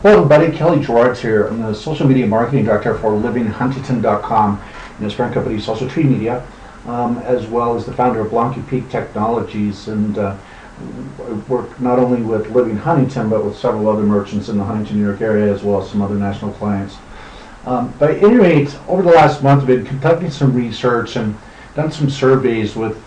Hello everybody, Kelly Gerards here. I'm the social media marketing director for livinghuntington.com and its parent company Social Tree Media, as well as the founder of Blanky Peak Technologies, and I work not only with Living Huntington but with several other merchants in the Huntington, New York area, as well as some other national clients. But at any rate, over the last month I've been conducting some research and done some surveys with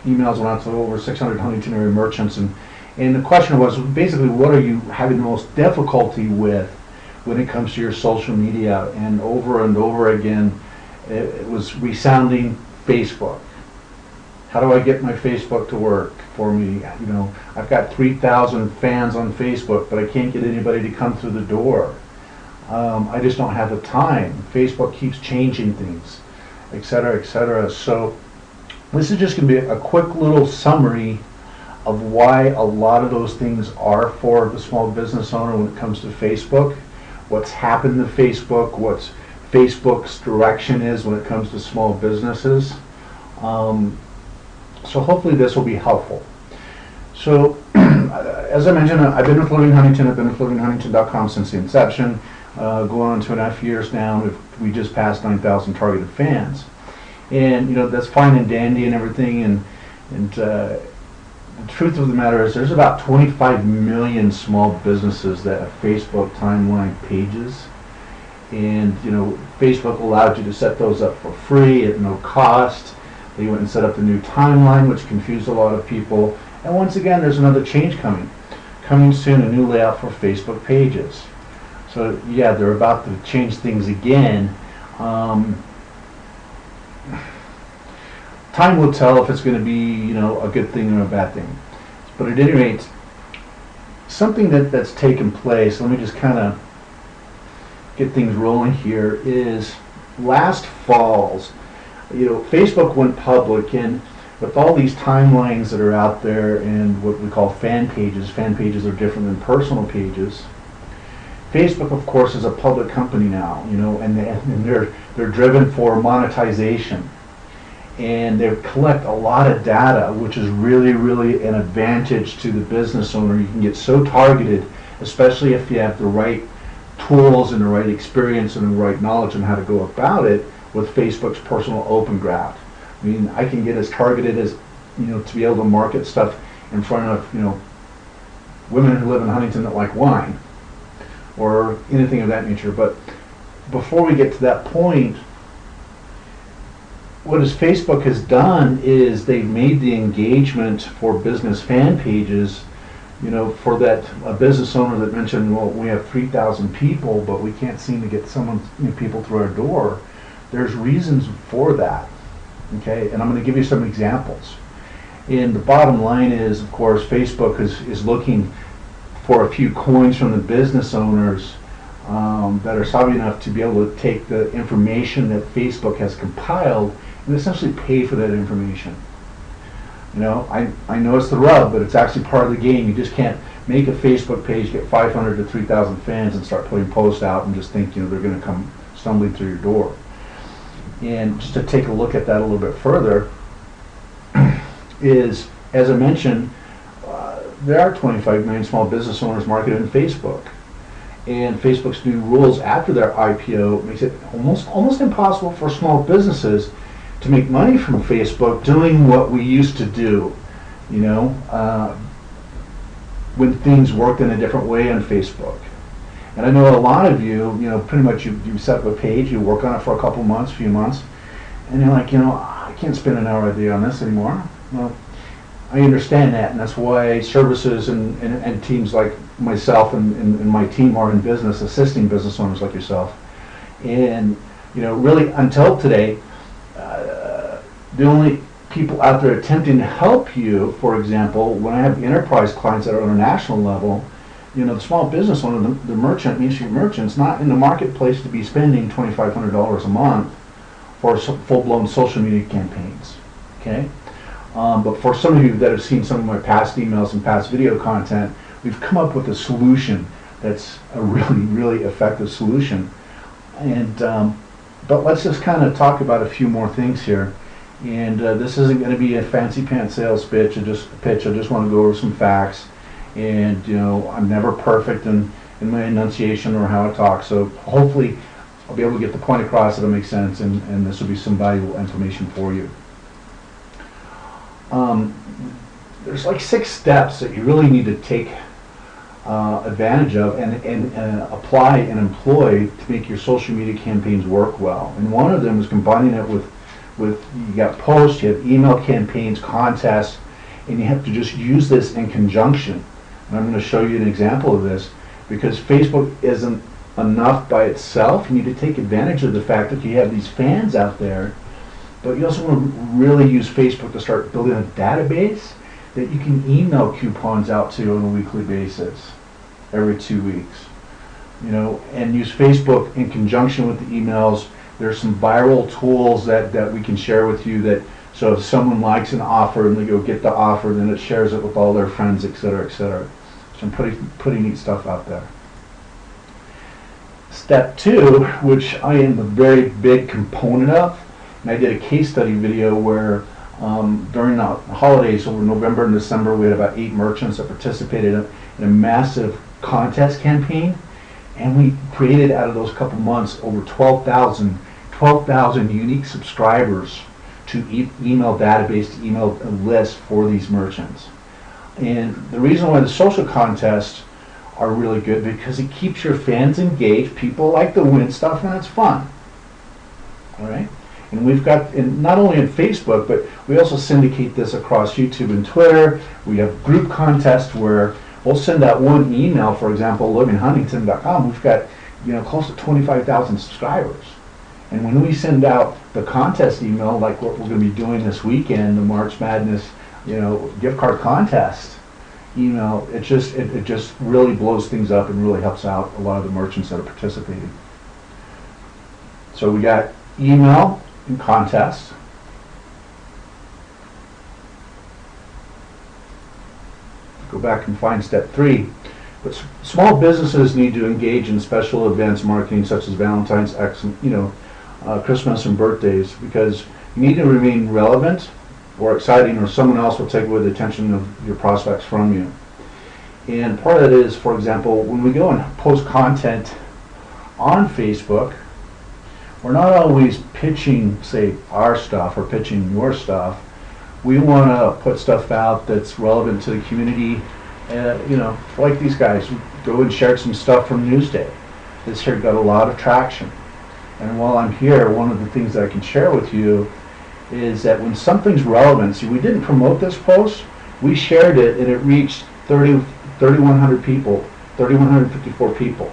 emails around to over 600 Huntington area merchants, and the question was basically, what are you having the most difficulty with when it comes to your social media? And over again, it was resounding Facebook. How do I get my Facebook to work for me? You know, I've got 3,000 fans on Facebook, but I can't get anybody to come through the door. I just don't have the time. Facebook keeps changing things, etc., etc. So this is just going to be a quick little summary of why a lot of those things are for the small business owner when it comes to Facebook, what's happened to Facebook, what Facebook's direction is when it comes to small businesses. So hopefully this will be helpful. So as I mentioned, I've been with Living Huntington. I've been with livinghuntington.com since the inception, going on 2.5 years now. We just passed 9,000 targeted fans, and you know, that's fine and dandy and everything, and the truth of the matter is there's about 25 million small businesses that have Facebook timeline pages, and you know, Facebook allowed you to set those up for free at no cost. They went and set up the new timeline, which confused a lot of people, and once again there's another change coming soon, a new layout for Facebook pages. So yeah, they're about to change things again. Time will tell if it's going to be, you know, a good thing or a bad thing. But at any rate, something that's taken place, let me just kind of get things rolling here, is last fall's, you know, Facebook went public, and with all these timelines that are out there and what we call fan pages are different than personal pages. Facebook, of course, is a public company now, you know, and they're driven for monetization. And they collect a lot of data, which is really an advantage to the business owner. You can get so targeted, especially if you have the right tools and the right experience and the right knowledge on how to go about it with Facebook's personal open graph. I mean, I can get as targeted as, you know, to be able to market stuff in front of, you know, women who live in Huntington that like wine or anything of that nature. But before we get to that point, what Facebook has done is they've made the engagement for business fan pages, you know, for that a business owner that mentioned, well, we have 3,000 people, but we can't seem to get people through our door. There's reasons for that, okay? And I'm going to give you some examples. And the bottom line is, of course, Facebook is looking for a few coins from the business owners that are savvy enough to be able to take the information that Facebook has compiled and essentially pay for that information. You know, I know it's the rub, but it's actually part of the game. You just can't make a Facebook page, get 500 to 3,000 fans, and start putting posts out and just think, you know, they're going to come stumbling through your door. And just to take a look at that a little bit further, is, as I mentioned, there are 25 million small business owners marketed in Facebook. And Facebook's new rules after their IPO makes it almost impossible for small businesses to make money from Facebook doing what we used to do, you know, when things worked in a different way on Facebook. And I know a lot of you, you know, pretty much you set up a page, you work on it for a couple months, few months, and you're like, you know, I can't spend an hour a day on this anymore. Well, I understand that, and that's why services and teams like myself and my team are in business, assisting business owners like yourself. And, you know, really until today, the only people out there attempting to help you, for example, when I have enterprise clients that are on a national level, you know, the small business owner, the merchant, Main Street merchant's not in the marketplace to be spending $2,500 a month for full-blown social media campaigns, okay? But for some of you that have seen some of my past emails and past video content, we've come up with a solution that's a really effective solution. And but let's just kind of talk about a few more things here. And this isn't going to be a fancy pants sales pitch. I just want to go over some facts. And you know, I'm never perfect, and in my enunciation or how I talk. So hopefully I'll be able to get the point across that'll make sense, and this will be some valuable information for you. There's like 6 steps that you really need to take advantage of and apply and employ to make your social media campaigns work well. And one of them is combining it with you got posts, you have email campaigns, contests, and you have to just use this in conjunction. And I'm going to show you an example of this, because Facebook isn't enough by itself. You need to take advantage of the fact that you have these fans out there, but you also want to really use Facebook to start building a database that you can email coupons out to on a weekly basis, every 2 weeks. You know, and use Facebook in conjunction with the emails. There's some viral tools that we can share with you, that so if someone likes an offer and they go get the offer, then it shares it with all their friends, etc., etc. Some pretty neat stuff out there. Step 2, which I am a very big component of, and I did a case study video where during the holidays over November and December, we had about 8 merchants that participated in a massive contest campaign, and we created out of those couple months over 12,000 unique subscribers to email database, to email list for these merchants. And the reason why the social contests are really good, because it keeps your fans engaged. People like to win stuff, and it's fun. All right. And we've got, not only on Facebook, but we also syndicate this across YouTube and Twitter. We have group contests where we'll send out one email. For example, livinghuntington.com, we've got, you know, close to 25,000 subscribers. And when we send out the contest email, like what we're going to be doing this weekend, the March Madness, you know, gift card contest email, it just really blows things up and really helps out a lot of the merchants that are participating. So we got email and contest. Go back and find step 3. But small businesses need to engage in special events marketing, such as Valentine's, Christmas and birthdays, because you need to remain relevant or exciting, or someone else will take away the attention of your prospects from you. And part of that is, for example, when we go and post content on Facebook, we're not always pitching, say, our stuff or pitching your stuff. We want to put stuff out that's relevant to the community. You know, like these guys go and share some stuff from Newsday. This here got a lot of traction. And while I'm here, one of the things that I can share with you is that when something's relevant, see, we didn't promote this post, we shared it, and it reached 3,100 people, 3,154 people,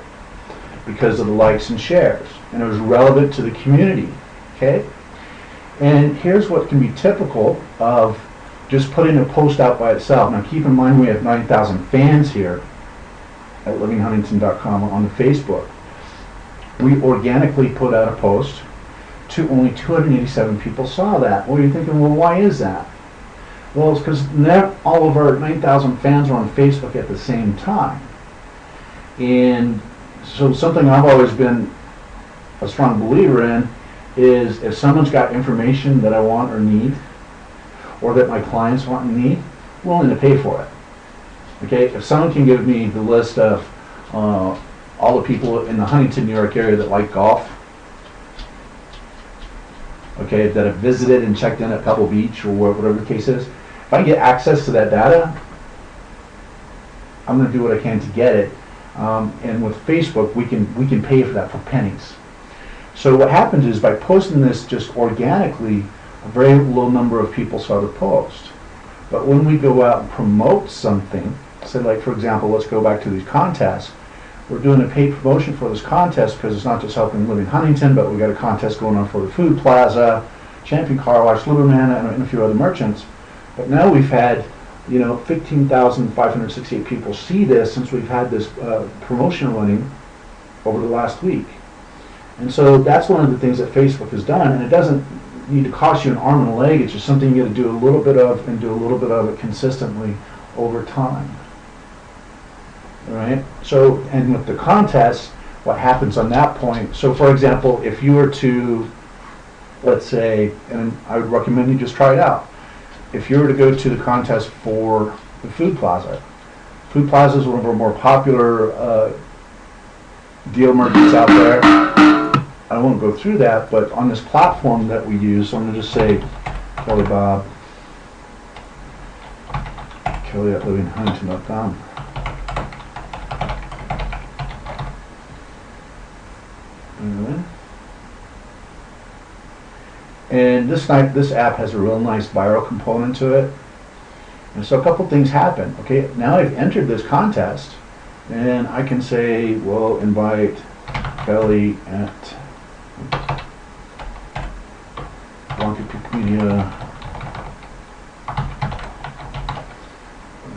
because of the likes and shares, and it was relevant to the community. Okay, and here's what can be typical of just putting a post out by itself. Now keep in mind, we have 9,000 fans here at livinghuntington.com on Facebook. We organically put out a post, to only 287 people saw that. Well, you're thinking, well, why is that? Well, it's because not all of our 9,000 fans are on Facebook at the same time. And so something I've always been a strong believer in is, if someone's got information that I want or need, or that my clients want and need, I'm willing to pay for it. Okay, if someone can give me the list of all the people in the Huntington, New York area that like golf, okay, that have visited and checked in at Pebble Beach or whatever the case is, if I get access to that data, I'm going to do what I can to get it. And with Facebook, we can pay for that for pennies. So what happens is, by posting this just organically, a very low number of people saw the post. But when we go out and promote something, say, like, for example, let's go back to these contests. We're doing a paid promotion for this contest because it's not just helping Living Huntington, but we got a contest going on for the Food Plaza, Champion Car Wash, Liberman, and a few other merchants. But now we've had, you know, 15,568 people see this since we've had this promotion running over the last week. And so that's one of the things that Facebook has done, and it doesn't need to cost you an arm and a leg. It's just something you got to do a little bit of, and do a little bit of it consistently over time. All right. So, and with the contest, what happens on that point? So, for example, if you were to, let's say, and I would recommend you just try it out. If you were to go to the contest for the Food Plaza, Food Plaza is one of our more popular deal markets out there. I won't go through that, but on this platform that we use, I'm going to just say Kelly Bob, Kelly@livinghuntington.com. And this app has a real nice viral component to it. And so a couple things happen. Okay, now I've entered this contest, and I can say, well, invite Kelly at Blanca Peak Media,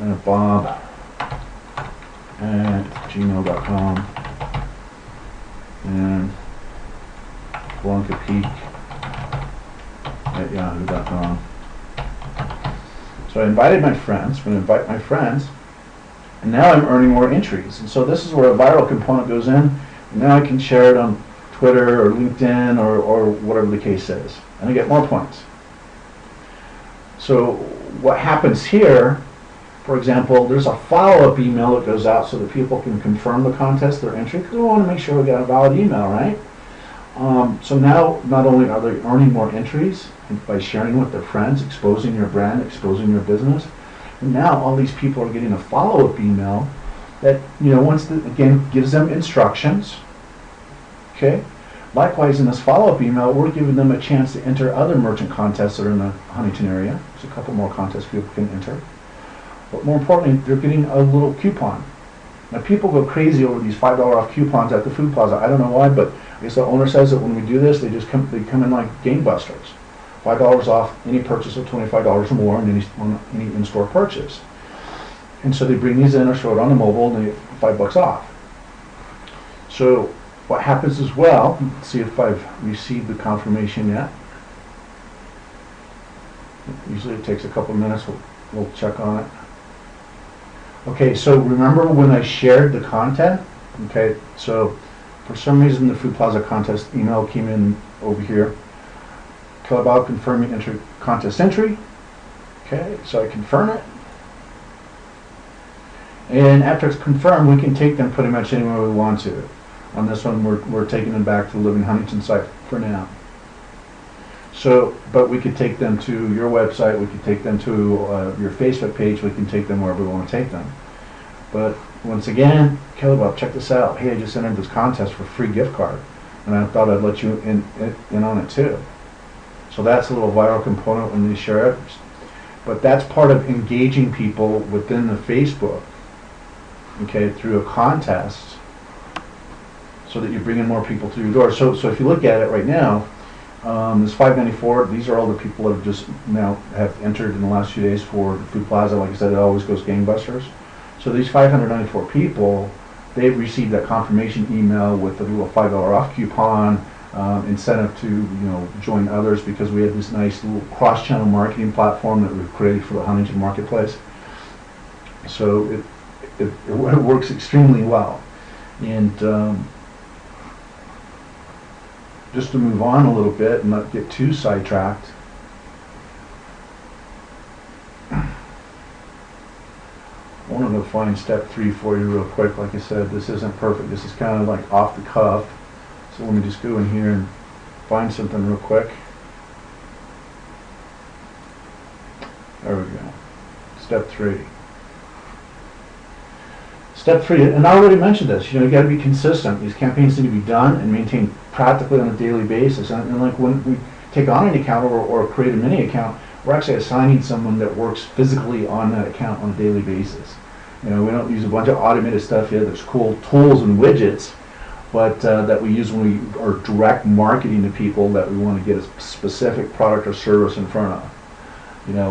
and Bob at gmail.com, and Blanca Peak at yahoo.com. So I invited my friends. I'm going to invite my friends, and now I'm earning more entries. And so this is where a viral component goes in, and now I can share it on Twitter or LinkedIn or whatever the case is, and I get more points. So what happens here, for example, there's a follow-up email that goes out so that people can confirm the contest, their entry, because we want to make sure we got a valid email, right? So now not only are they earning more entries by sharing with their friends, exposing your brand, exposing your business, and now all these people are getting a follow-up email that, you know, again gives them instructions. Okay. Likewise, in this follow-up email, we're giving them a chance to enter other merchant contests that are in the Huntington area. There's a couple more contests people can enter. But more importantly, they're getting a little coupon. Now, people go crazy over these $5 off coupons at the food plaza. I don't know why, but I guess the owner says that when we do this, they come in like gangbusters. $5 off any purchase of $25 or more on any in-store purchase. And so they bring these in or show it on the mobile, and they get $5 off. So what happens as well, let's see if I've received the confirmation yet. Usually it takes a couple of minutes. We'll check on it. Okay, so remember when I shared the content? Okay, so for some reason the Food Plaza contest email came in over here. About confirming contest entry. Okay, so I confirm it. And after it's confirmed, we can take them pretty much anywhere we want to. On this one, we're taking them back to the Living Huntington site for now. So, but we could take them to your website, we could take them to your Facebook page, we can take them wherever we want to take them. But once again, Kelly Bob, check this out. Hey, I just entered this contest for a free gift card, and I thought I'd let you in on it too. So that's a little viral component when they share it. But that's part of engaging people within the Facebook, okay, through a contest, so that you bring in more people through your door. So if you look at it right now, this 594, these are all the people that have just now have entered in the last few days for the Food Plaza. Like I said, it always goes gangbusters. So these 594 people, they've received that confirmation email with a little $5 off coupon, incentive to join others, because we have this nice little cross-channel marketing platform that we've created for the Huntington marketplace. So it works extremely well. And just to move on a little bit and not get too sidetracked, I want to go find step 3 for you real quick. Like I said, this isn't perfect. This is kind of like off the cuff. So let me just go in here and find something real quick. There we go. Step 3. Step 3, and I already mentioned this, you got to be consistent. These campaigns need to be done and maintained practically on a daily basis. And like when we take on an account or create a mini account, we're actually assigning someone that works physically on that account on a daily basis. We don't use a bunch of automated stuff yet. There's cool tools and widgets, but that we use when we are direct marketing to people that we want to get a specific product or service in front of.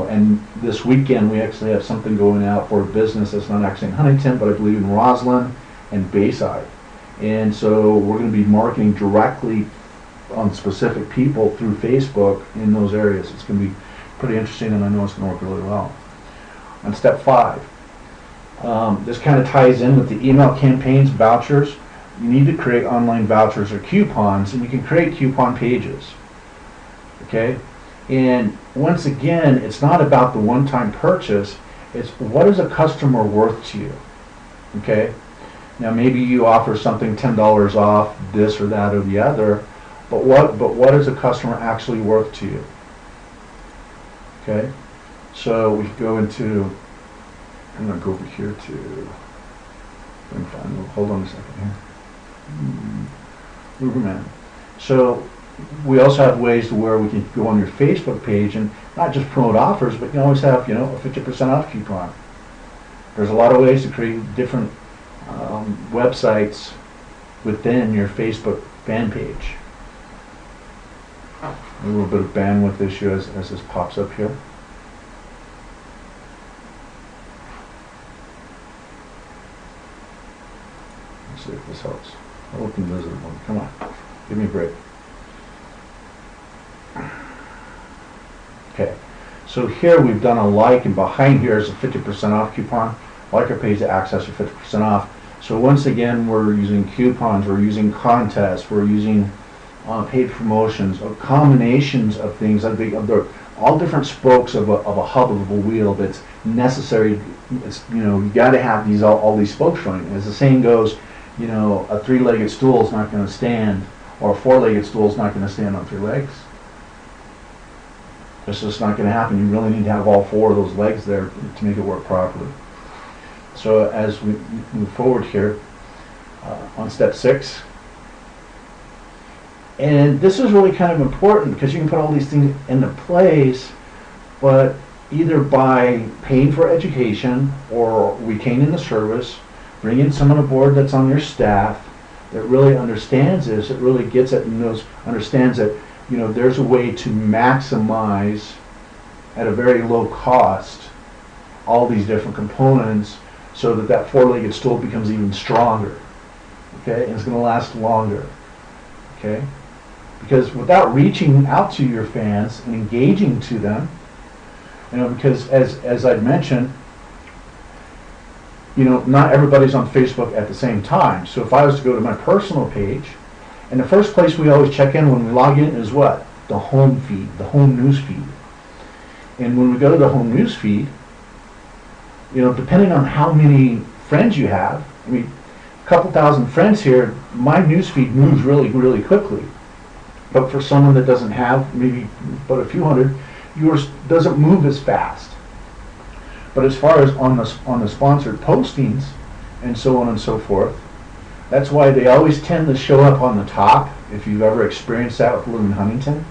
And this weekend we actually have something going out for a business that's not actually in Huntington, but I believe in Roslyn and Bayside. And so we're going to be marketing directly on specific people through Facebook in those areas. It's going to be pretty interesting, and I know it's going to work really well. On step 5, this kind of ties in with the email campaigns, vouchers. You need to create online vouchers or coupons, and you can create coupon pages. Okay? And once again, it's not about the one-time purchase, it's what is a customer worth to you. Okay? Now maybe you offer something $10 off this or that or the other, but what is a customer actually worth to you? Okay, so we go into, I'm going to go over here to, hold on a second here. Uberman. So we also have ways to where we can go on your Facebook page and not just promote offers, but you can always have, you know, a 50% off coupon. There's a lot of ways to create different websites within your Facebook fan page. A little bit of bandwidth issue as this pops up here. Let's see if this helps. I'll open visitor one. Come on, give me a break. Okay, so here we've done a like, and behind here is a 50% off coupon. Like our page to access for 50% off. So once again, we're using coupons, we're using contests, we're using paid promotions, or combinations of things. They're all different spokes of a hub of a wheel that's necessary. It's, you know, you got to have these all these spokes running. As the saying goes, you know, a three-legged stool is not going to stand, or a four-legged stool is not going to stand on three legs. It's just not going to happen. You really need to have all four of those legs there to make it work properly. So as we move forward here, on step 6, and this is really kind of important because you can put all these things into place, but either by paying for education or retaining the service, bringing someone aboard that's on your staff that really understands this, it really gets it and knows, understands that, you know, there's a way to maximize at a very low cost all these different components so that that four-legged stool becomes even stronger, okay, and it's going to last longer, okay, because without reaching out to your fans and engaging to them, you know, because as I'd mentioned, you know, not everybody's on Facebook at the same time. So if I was to go to my personal page, and the first place we always check in when we log in is what? The home feed, the home news feed. And when we go to the home news feed, you know, depending on how many friends you have, I mean, a couple thousand friends here, my news feed moves really, really quickly. But for someone that doesn't have maybe but a few hundred, yours doesn't move as fast. But as far as on the sponsored postings and so on and so forth, that's why they always tend to show up on the top. If you've ever experienced that with Living Huntington,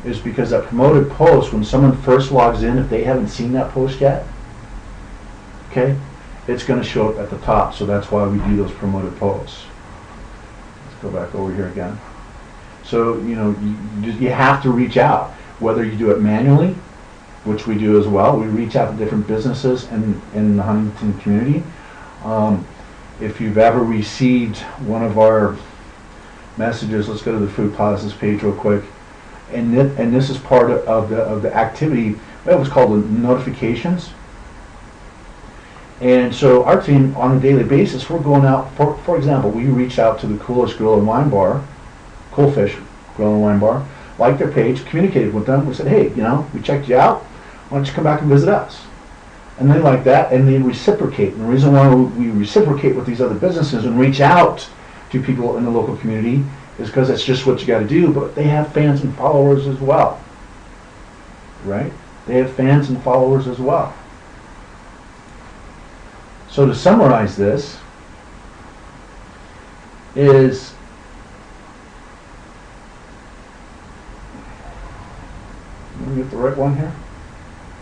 is because that promoted post, when someone first logs in, if they haven't seen that post yet, okay, it's going to show up at the top. So that's why we do those promoted posts. Let's go back over here again. So, you know, you have to reach out, whether you do it manually, which we do as well. We reach out to different businesses in the Huntington community. If you've ever received one of our messages, let's go to the food policies page real quick. And this is part of the activity. It was called the notifications. And so our team, on a daily basis, we're going out. For example, we reached out to the Coolest Grill and Wine Bar, Coolfish Grill and Wine Bar, liked their page, communicated with them. We said, hey, you know, we checked you out. Why don't you come back and visit us? And they like that, and they reciprocate. And the reason why we reciprocate with these other businesses and reach out to people in the local community is because that's just what you got to do. But they have fans and followers as well, right? They have fans and followers as well. So to summarize this is, let me get the right one here.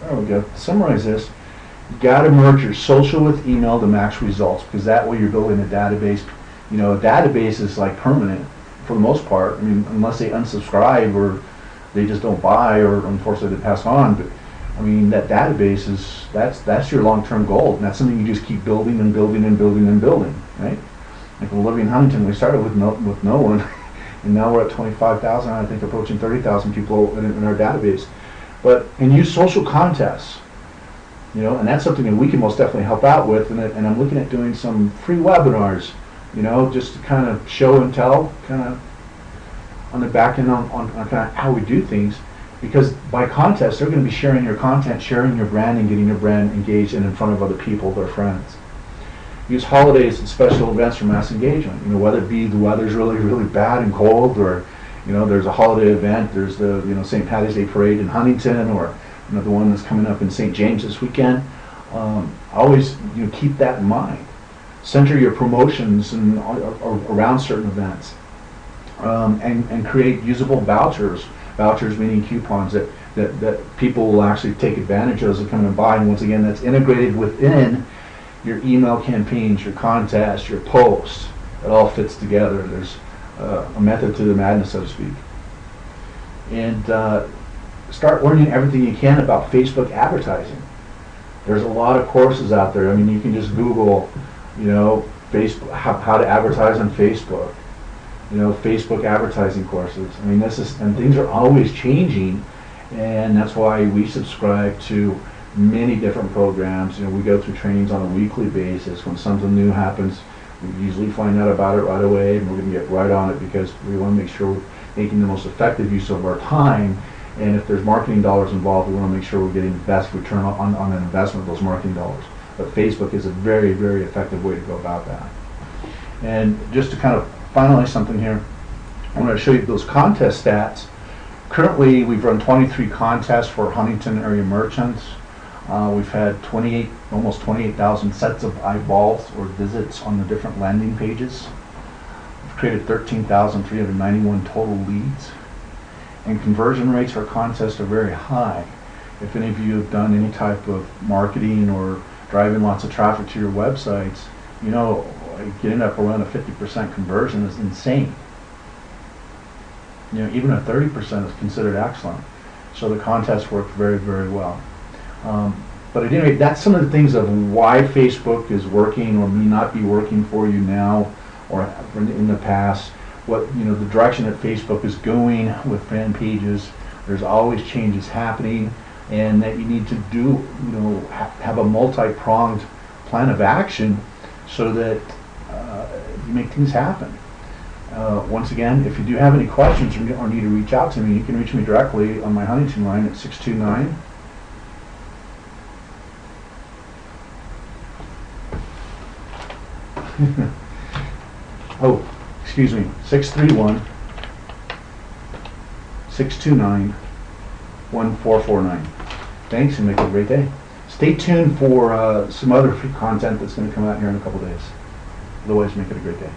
There we go. To summarize this, you got to merge your social with email to max results, because that way you're building a database. You know, a database is like permanent for the most part. I mean, unless they unsubscribe or they just don't buy, or unfortunately they pass on. But I mean, that database is that's your long-term goal, and that's something you just keep building and building and building and building, right? Like when Living in Huntington, we started with no one, and now we're at 25,000. I think approaching 30,000 people in our database. And use social contests, you know, and that's something that we can most definitely help out with. And I'm looking at doing some free webinars, you know, just to kind of show and tell, kind of on the back end on kind of how we do things. Because by contest, they're going to be sharing your content, sharing your brand, and getting your brand engaged and in front of other people, their friends. use holidays and special events for mass engagement. You know, whether it be the weather's really, really bad and cold, or you know, there's a holiday event. There's the St. Patty's Day parade in Huntington, or the one that's coming up in St. James this weekend. Always keep that in mind. Center your promotions and around certain events, and create usable vouchers. Vouchers meaning coupons that people will actually take advantage of as they come and buy. And once again, that's integrated within your email campaigns, your contests, your posts. It all fits together. There's a method to the madness, so to speak. And start learning everything you can about Facebook advertising. There's a lot of courses out there. I mean, you can just Google, Facebook, how to advertise on Facebook. Facebook advertising courses. I mean, and things are always changing, and that's why we subscribe to many different programs. We go through trainings on a weekly basis. When something new happens, we usually find out about it right away, and we're going to get right on it because we want to make sure we're making the most effective use of our time. And if there's marketing dollars involved, we want to make sure we're getting the best return on an investment of those marketing dollars. But Facebook is a very, very effective way to go about that. And just to kind of finalize something here, I want to show you those contest stats. Currently, we've run 23 contests for Huntington area merchants. We've had almost 28,000 sets of eyeballs or visits on the different landing pages. We've created 13,391 total leads. And conversion rates for contests are very high. If any of you have done any type of marketing or driving lots of traffic to your websites, getting up around a 50% conversion is insane. Even a 30% is considered excellent. So the contest worked very, very well. But at any rate, that's some of the things of why Facebook is working or may not be working for you now or in the past. What the direction that Facebook is going with fan pages. There's always changes happening, and that you need to do have a multi-pronged plan of action so that you make things happen. Once again, if you do have any questions or need to reach out to me, you can reach me directly on my Huntington line at 629 oh, excuse me, 631-629-1449. Thanks, and make it a great day. Stay tuned for some other free content that's going to come out here in a couple days. Otherwise, make it a great day.